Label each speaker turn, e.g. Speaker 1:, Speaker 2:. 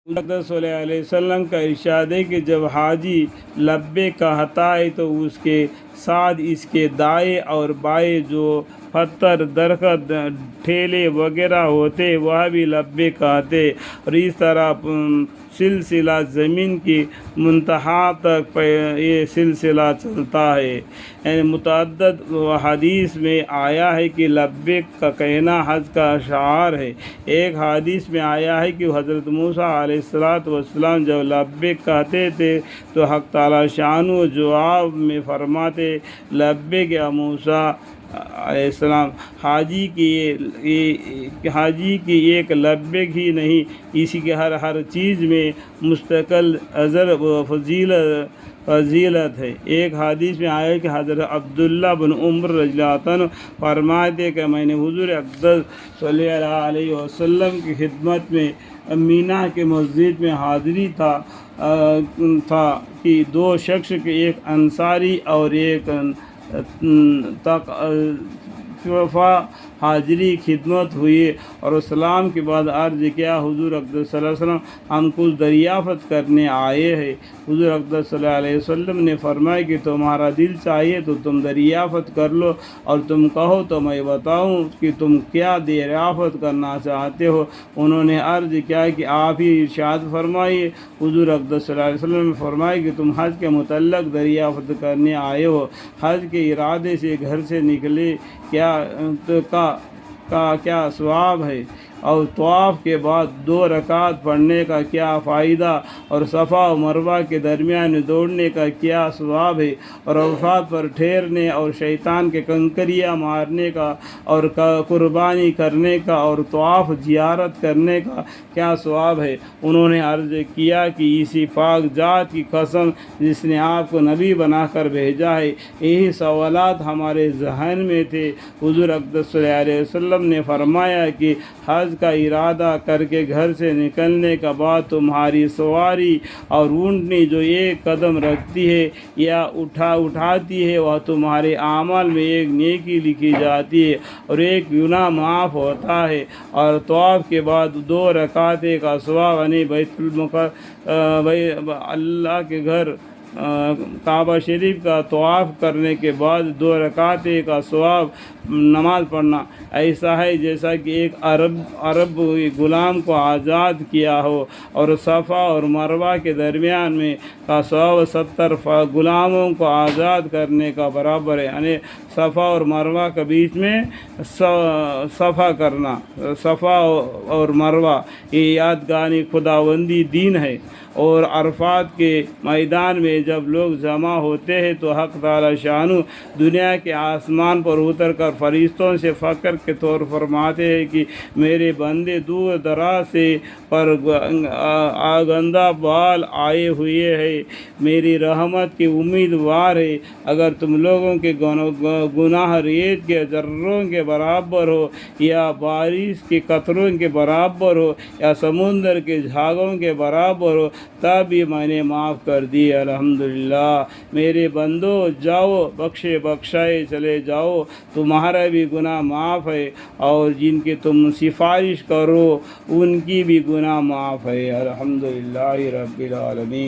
Speaker 1: اقدس صلی اللہ علیہ وسلم کا ارشاد ہے کہ جب حاجی لبیک کہتا ہے تو اس کے ساتھ اس کے دائیں اور بائیں جو پتھر، درخت، ٹھیلے وغیرہ ہوتے وہ بھی لبیک کہتے، اور اس طرح سلسلہ زمین کی منتہا تک یہ سلسلہ چلتا ہے۔ یعنی متعدد حدیث میں آیا ہے کہ لبیک کا کہنا حج کا شعار ہے۔ ایک حدیث میں آیا ہے کہ حضرت موسیٰ علیہ السلام جب لبیک کہتے تھے تو حق تعالیٰ شانہ جواب میں فرماتے لبیک یا موسیٰ علیہ السلام۔ حاجی کی ایک لبیک ہی نہیں، اسی کے ہر چیز میں مستقل اجر و فضیلت ہے۔ ایک حدیث میں آیا کہ حضرت عبداللہ بن عمر رضی اللہ عنہ فرماتے کہ میں نے حضور اقدس صلی اللہ علیہ وسلم کی خدمت میں مینا کے مسجد میں حاضری تھا کہ دو شخص کے ایک انصاری اور ایک طائفہ حاضری خدمت ہوئی اور اسلام کے بعد عرض کیا حضور اقدس صلی اللہ علیہ وسلم ہم کچھ دریافت کرنے آئے ہیں۔ حضور اقدس صلی اللہ علیہ وسلم نے فرمایا کہ تمہارا دل چاہیے تو تم دریافت کر لو، اور تم کہو تو میں بتاؤں کہ تم کیا دریافت کرنا چاہتے ہو۔ انہوں نے عرض کیا کہ آپ ہی ارشاد فرمائیے۔ حضور اقدس صلی اللہ علیہ وسلم نے فرمایا کہ تم حج کے متعلق دریافت کرنے آئے ہو، حج کے ارادے سے گھر سے نکلے کیا ثواب ہے، اور طواف کے بعد 2 رکعت پڑھنے کا کیا فائدہ، اور صفا و مروہ کے درمیان دوڑنے کا کیا ثواب ہے، اور عرفات پر ٹھہرنے اور شیطان کے کنکریاں مارنے کا اور قربانی کرنے کا اور طواف زیارت کرنے کا کیا ثواب ہے۔ انہوں نے عرض کیا کہ اسی پاک ذات کی قسم جس نے آپ کو نبی بنا کر بھیجا ہے، یہی سوالات ہمارے ذہن میں تھے۔ حضور اقدس صلی اللہ علیہ وسلم نے فرمایا کہ حج کا ارادہ کر کے گھر سے نکلنے کے بعد تمہاری سواری اور اونٹنی جو ایک قدم رکھتی ہے یا اٹھاتی ہے وہ تمہارے اعمال میں ایک نیکی لکھی جاتی ہے اور ایک گناہ معاف ہوتا ہے، اور طواف کے بعد 2 رکعت کا ثواب، یعنی اللہ کے گھر کعبہ شریف کا طواف کرنے کے بعد 2 رکعت کا ثواب نماز پڑھنا ایسا ہے جیسا کہ ایک عرب غلام کو آزاد کیا ہو، اور صفا اور مروہ کے درمیان میں کا ثواب 70 غلاموں کو آزاد کرنے کا برابر ہے۔ یعنی صفا اور مروہ کے بیچ میں صفا کرنا، صفا اور مروہ یہ یادگاری خداوندی دین ہے۔ اور عرفات کے میدان میں جب لوگ جمع ہوتے ہیں تو حق تعالیٰ شانہ دنیا کے آسمان پر اتر کر فرشتوں سے فخر کے طور فرماتے ہیں کہ میرے بندے دور دراز سے پر آگندہ بال آئے ہوئے ہیں، میری رحمت کے امیدوار ہے۔ اگر تم لوگوں کے گناہ ریت کے ذروں کے برابر ہو یا بارش کے قطروں کے برابر ہو یا سمندر کے جھاگوں کے برابر ہو تب بھی میں نے معاف کر دی۔ الحمدللہ میرے بندو جاؤ بخشائے چلے جاؤ، تمہارا بھی گناہ معاف ہے، اور جن کے تم سفارش کرو ان کی بھی گناہ معاف ہے۔ الحمدللہ رب العالمین۔